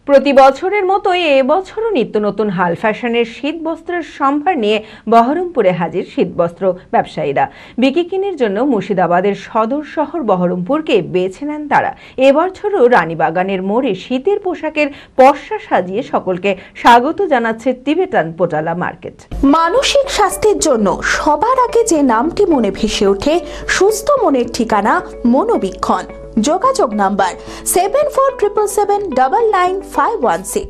প্রতি বছরের মতোই এবছরও নিত্য নতুন হাল ফ্যাশনের শীত বস্ত্রের সম্ভার নিয়ে বহরমপুরে হাজির শীতবস্ত্র ব্যবসায়ীরা। বিকিকিনির জন্য মুর্শিদাবাদের সদর শহর বহরমপুরকে বেছে নেন তারা। এবছরও রানীবাগানের মোড়ে শীতের পোশাকের পসরা সাজিয়ে সকলকে স্বাগত জানাচ্ছে টিবেটান পোটালা মার্কেট। মানসিক স্বাস্থ্যের জন্য সবার আগে যে নামটি মনে ভেসে ওঠে, সুস্থ মনের ঠিকানা মনোবীক্ষণ। যোগাযোগ নাম্বার 7477799516।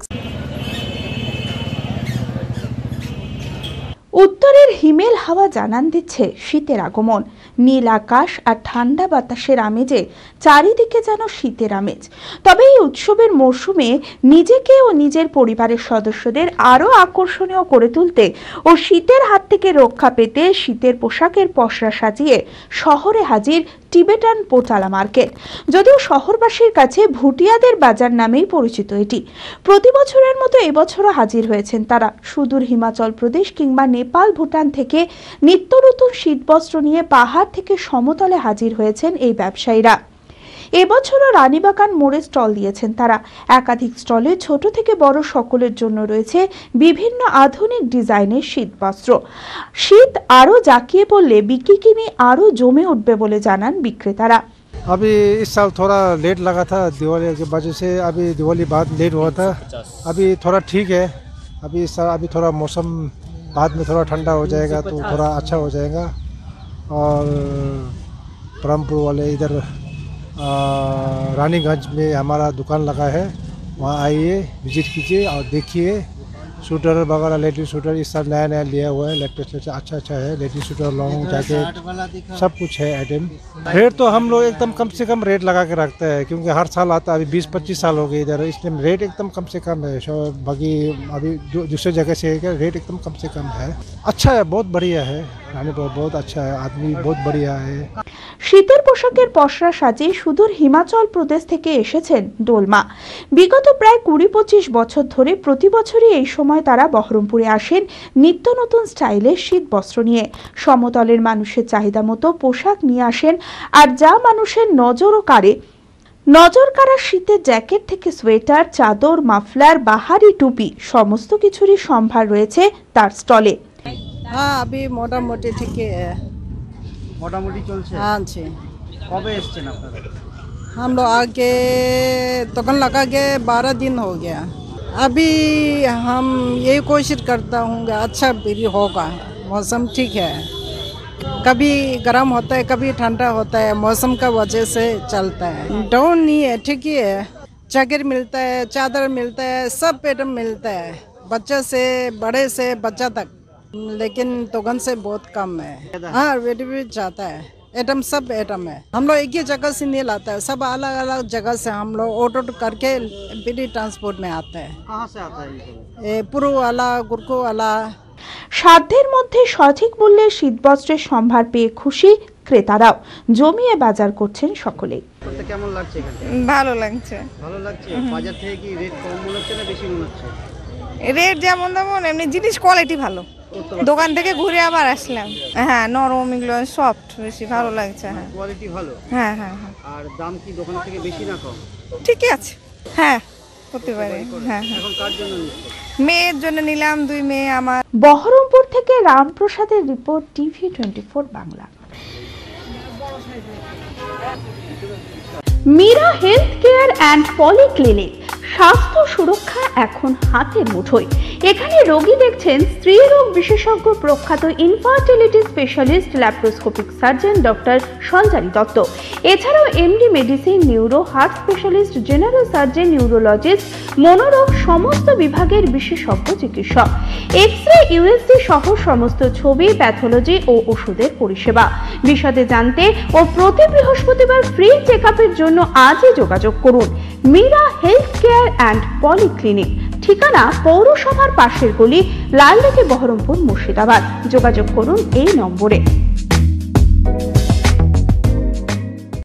উত্তরের হিমেল হাওয়া জানান দিচ্ছে শীতের আগমন। নীল আকাশ আর ঠান্ডা বাতাসের আমেজে চারিদিকে যেন শীতের আমেজ। তবে এই উৎসবের মরশুমে নিজেকে ও নিজের পরিবারের সদস্যদের আরও আকর্ষণীয় করে তুলতে ও শীতের হাত থেকে রক্ষা পেতে শীতের পোশাকের পসরা সাজিয়ে শহরে হাজির টিবেটান পোটালা মার্কেট। যদিও শহরবাসীর কাছে ভুটিয়াদের বাজার নামেই পরিচিত এটি। প্রতি বছরের মতো এবছরও হাজির হয়েছেন তারা। সুদূর হিমাচল প্রদেশ কিংবা নেপাল, ভুটান থেকে নিত্য নতুন শীতবস্ত্র নিয়ে পাহাড় থেকে সমতলে হাজির হয়েছেন এই ব্যবসায়ীরা। এবছরও রানীবাগান মোড়ে স্টল দিয়েছেন তারা। একাধিক স্টলে ছোট থেকে বড় সকলের জন্য রয়েছে বিভিন্ন আধুনিক ডিজাইনের শীতবস্ত্র। শীত আরো জাঁকিয়ে পড়লে বিকিকিনি আরো জমে उठবে বলে জানান বিক্রেতারা। अभी इस साल थोड़ा लेट लगा था दिवाली की वजह से, अभी दिवाली बाद लेट हुआ था। अभी थोड़ा ठीक है। अभी इस साल अभी थोड़ा मौसम बाद में थोड़ा ठंडा हो जाएगा तो थोड़ा अच्छा हो जाएगा। और बरहमपुर वाले इधर रानीगंज में हमारा दुकान लगा है, वहाँ आइए, विजिट कीजिए और देखिए। शूटर वगैरह लेडीज शूटर इस साल नया नया लिया हुआ है, लेटेस्ट अच्छा है। लेडीज शूटर, लॉन्ग जैकेट, सब कुछ है आइटम। रेट तो हम लोग एकदम कम से कम रेट लगा के रखते हैं, क्योंकि हर साल आता है। अभी 20-25 साल हो गए इधर, इसलिए रेट एकदम कम से कम है। बाकी अभी दूसरे जगह से रेट एकदम कम से कम है। अच्छा है, बहुत बढ़िया है। बहुत अच्छा है, आदमी बहुत बढ़िया है। শীতের পোশাকের পসরা সাজিয়ে সুদূর হিমাচল প্রদেশ থেকে এসেছেন ডোলমা। বিগত প্রায় 20-25 বছর ধরে প্রতি বছরই এই সময় তারা বহরমপুরে আসেন নিত্য নতুন স্টাইলের শীত বস্ত্র নিয়ে। সমতলের মানুষের চাহিদা মতো পোশাক নিয়ে আসেন, আর যা মানুষের নজর কাড়া শীতের জ্যাকেট থেকে সোয়েটার, চাদর, মাফলার, বাহারি টুপি সমস্ত কিছুরই সম্ভার রয়েছে তার স্টলে। হ্যাঁ, अभी মোটামুটি ঠিকই মোটামুটি চলছে। हाँ जी। কবে এসেছেন আপনারা? हम लोग आके दुकान लगा के 12 दिन हो गया। अभी हम यही कोशिश करता हूँ अच्छा भी होगा। मौसम ठीक है, कभी गर्म होता है कभी ठंडा होता है, मौसम का वजह से चलता है। डाउन नहीं है, ठीक ही है। जैकेट मिलता है, चादर मिलता है, सब आइटम मिलता है, बच्चे से बड़े से बच्चा तक। लेकिन दुकान से बहुत कम है। हाँ, रेट भी जाता है। आइटम सब आइटम है। हम लोग एक ही जगह से नहीं लाते हैं, सब अलग अलग जगह से हम लोग ऑटो करके बीडी ट्रांसपोर्ट में आते हैं। कहाँ से आता है ये? पुरु वाला, गुरकू वाला। সাধ্যের মধ্যে সঠিক মূল্যে শীতবস্ত্রের সম্ভার পেয়ে খুশি ক্রেতারাও। জমিয়ে বাজার করছেন সকলেই। কেমন লাগছে এখানে? ভালো লাগছে। ভালো লাগছে। বাজার থেকে কি রেট কম মনে হচ্ছে না বেশি মনে হচ্ছে? রেট যেমন তেমন, এমনি জিনিস কোয়ালিটি ভালো। দোকান থেকে ঘুরে আবার আসলাম। হ্যাঁ, নরম, এগুলো সফট, বেশি ভালো লাগছে। হ্যাঁ, কোয়ালিটি ভালো। হ্যাঁ হ্যাঁ হ্যাঁ। আর দাম কি দোকান থেকে বেশি না কম? ঠিকই আছে। হ্যাঁ, করতে পারে। হ্যাঁ হ্যাঁ। এখন কার জন্য নিচ্ছেন? মেয়ের জন্য নিলাম, 2 মেয়ে আমার। বহরমপুর থেকে রামপ্রসাদের report, TV 24 Bangla. Meera health care and polyclinic, স্বাস্থ্য সুরক্ষা এখন হাতের মুঠোয়। এখানে রোগী দেখছেন স্ত্রী রোগ বিশেষজ্ঞ, প্রখ্যাত infertility specialist laparoscopic surgeon doctor Sanjari Datta. এছাড়াও MD medicine, neuro, heart specialist, general surgeon, neurologist, মনোরোগ সমস্ত বিভাগের বিশেষজ্ঞ চিকিৎসক। এক্স-রে, ইউএসজি সহ সমস্ত ছবি, প্যাথোলজি ও ওষুধের পরিষেবা। বিশদে জানতে ও প্রতি বৃহস্পতিবার ফ্রি চেকআপের জন্য আজই যোগাযোগ করুন। Meera health care and polyclinic, ঠিকানা পৌরসভার পাশের গলি, লালদিঘি, বহরমপুর, মুর্শিদাবাদ। যোগাযোগ করুন এই নম্বরে।